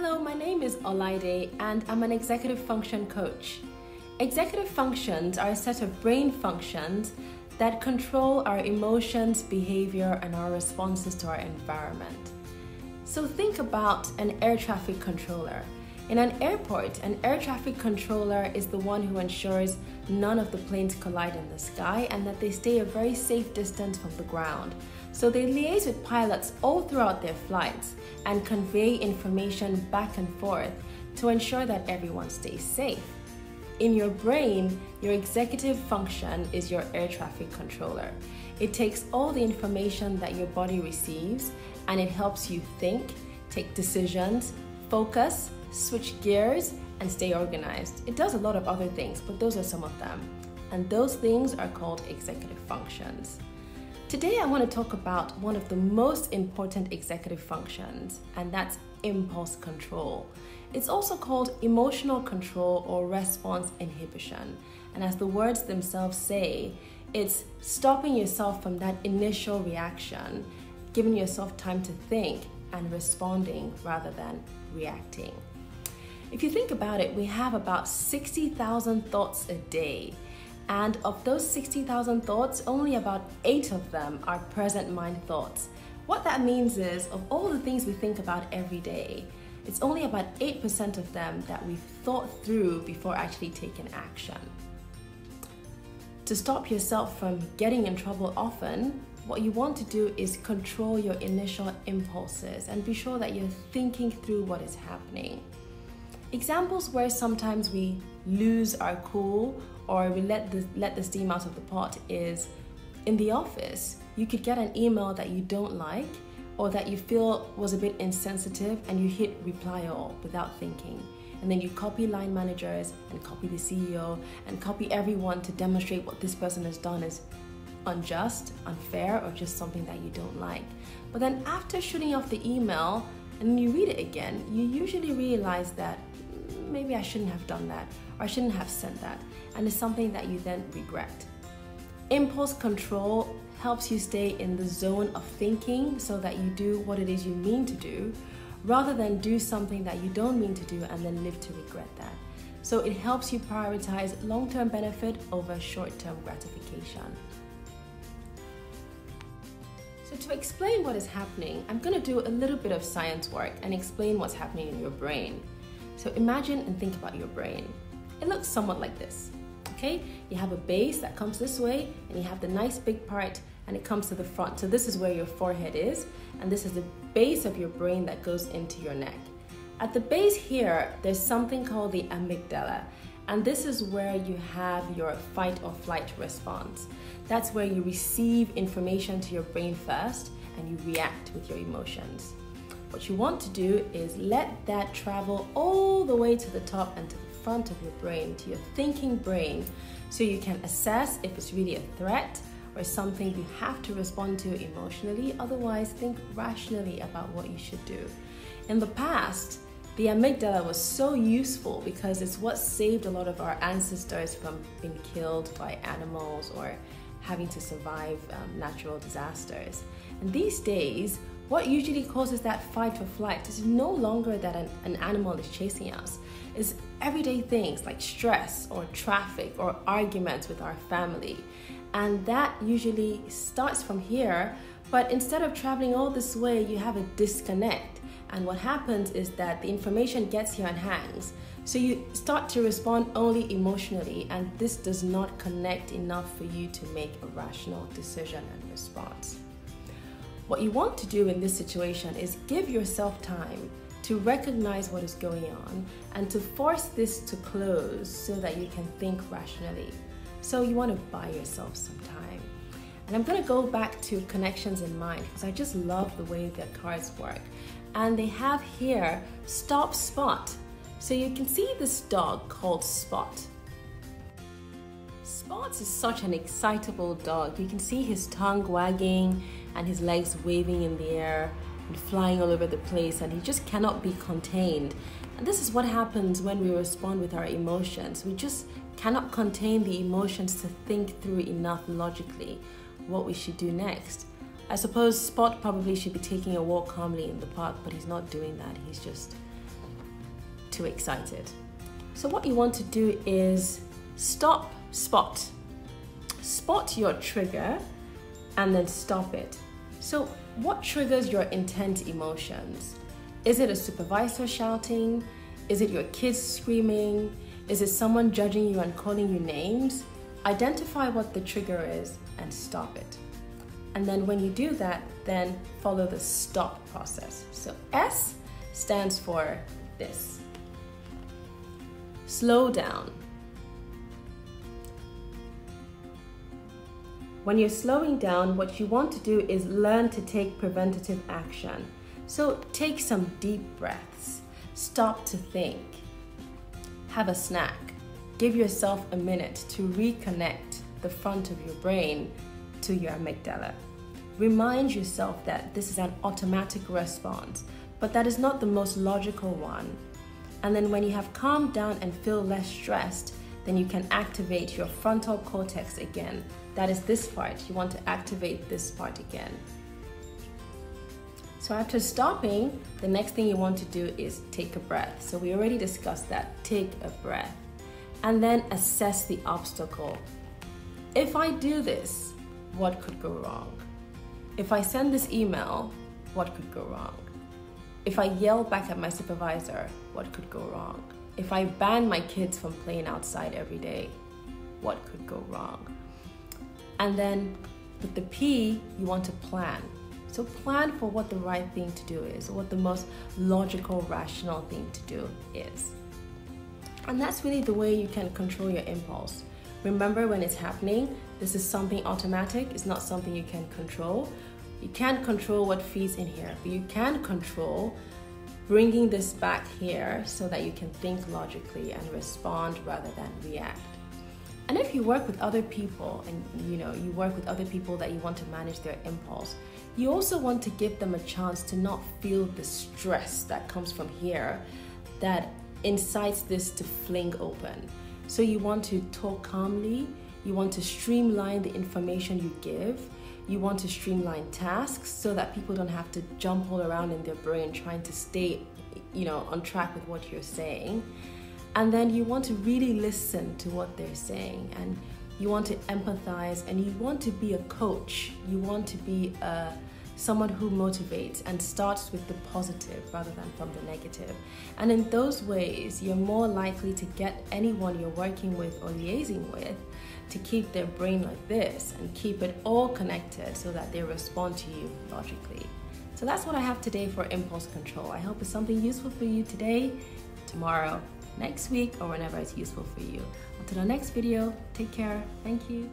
Hello, my name is Olayide and I'm an executive function coach. Executive functions are a set of brain functions that control our emotions, behavior, and our responses to our environment. So think about an air traffic controller. In an airport, an air traffic controller is the one who ensures none of the planes collide in the sky and that they stay a very safe distance from the ground. So they liaise with pilots all throughout their flights and convey information back and forth to ensure that everyone stays safe. In your brain, your executive function is your air traffic controller. It takes all the information that your body receives and it helps you think, take decisions, focus, switch gears, and stay organized. It does a lot of other things, but those are some of them. And those things are called executive functions. Today I want to talk about one of the most important executive functions, and that's impulse control. It's also called emotional control or response inhibition. And as the words themselves say, it's stopping yourself from that initial reaction, giving yourself time to think and responding rather than reacting. If you think about it, we have about 60,000 thoughts a day. And of those 60,000 thoughts, only about 8 of them are present mind thoughts. What that means is, of all the things we think about every day, it's only about 8% of them that we've thought through before actually taking action. To stop yourself from getting in trouble often, what you want to do is control your initial impulses and be sure that you're thinking through what is happening. Examples where sometimes we lose our cool or we let the steam out of the pot is in the office. You could get an email that you don't like or that you feel was a bit insensitive and you hit reply all without thinking. And then you copy line managers and copy the CEO and copy everyone to demonstrate what this person has done is unjust, unfair, or just something that you don't like. But then after shooting off the email and you read it again, you usually realize that maybe I shouldn't have done that or I shouldn't have said that, and it's something that you then regret. Impulse control helps you stay in the zone of thinking so that you do what it is you mean to do rather than do something that you don't mean to do and then live to regret that. So it helps you prioritize long-term benefit over short-term gratification. So to explain what is happening, I'm going to do a little bit of science work and explain what's happening in your brain. So imagine and think about your brain. It looks somewhat like this, okay? You have a base that comes this way and you have the nice big part and it comes to the front. So this is where your forehead is and this is the base of your brain that goes into your neck. At the base here, there's something called the amygdala, and this is where you have your fight or flight response. That's where you receive information to your brain first and you react with your emotions. What you want to do is let that travel all the way to the top and to the front of your brain, to your thinking brain, so you can assess if it's really a threat or something you have to respond to emotionally. Otherwise, think rationally about what you should do. In the past, the amygdala was so useful because it's what saved a lot of our ancestors from being killed by animals or having to survive natural disasters. And these days, what usually causes that fight or flight is no longer that an animal is chasing us. It's everyday things like stress or traffic or arguments with our family. And that usually starts from here, but instead of traveling all this way, you have a disconnect. And what happens is that the information gets here and hangs. So you start to respond only emotionally, and this does not connect enough for you to make a rational decision and response. What you want to do in this situation is give yourself time to recognize what is going on and to force this to close so that you can think rationally. So you want to buy yourself some time. And I'm going to go back to connections in mind because I just love the way the cards work. And they have here stop spot. So you can see this dog called Spot. Spot is such an excitable dog. You can see his tongue wagging and his legs waving in the air and flying all over the place, and he just cannot be contained. And this is what happens when we respond with our emotions. We just cannot contain the emotions to think through enough logically what we should do next. I suppose Spot probably should be taking a walk calmly in the park, but he's not doing that. He's just too excited. So what you want to do is spot your trigger and then stop it. So what triggers your intense emotions? Is it a supervisor shouting? Is it your kids screaming? Is it someone judging you and calling you names? Identify what the trigger is and stop it. And then when you do that, then follow the stop process. So S stands for this. Slow down. When you're slowing down, what you want to do is learn to take preventative action. So take some deep breaths, stop to think, have a snack, give yourself a minute to reconnect the front of your brain to your amygdala. Remind yourself that this is an automatic response, but that is not the most logical one. And then when you have calmed down and feel less stressed, then you can activate your frontal cortex again. That is this part. You want to activate this part again. So after stopping, the next thing you want to do is take a breath. So we already discussed that. Take a breath. And then assess the obstacle. If I do this, what could go wrong? If I send this email, what could go wrong? If I yell back at my supervisor, what could go wrong? If I ban my kids from playing outside every day, what could go wrong? And then with the P, you want to plan. So plan for what the right thing to do is, or what the most logical, rational thing to do is. And that's really the way you can control your impulse. Remember, when it's happening, this is something automatic. It's not something you can control. You can't control what feeds in here, but you can control bringing this back here so that you can think logically and respond rather than react. And if you work with other people and you work with other people that you want to manage their impulse, you also want to give them a chance to not feel the stress that comes from here that incites this to fling open. So you want to talk calmly, you want to streamline the information you give, you want to streamline tasks so that people don't have to jump all around in their brain trying to stay, on track with what you're saying. And then you want to really listen to what they're saying, and you want to empathize, and you want to be a coach. You want to be someone who motivates and starts with the positive rather than from the negative. And in those ways, you're more likely to get anyone you're working with or liaising with to keep their brain like this and keep it all connected so that they respond to you logically. So that's what I have today for impulse control. I hope it's something useful for you today, tomorrow, next week, or whenever it's useful for you. Until the next video, take care. Thank you.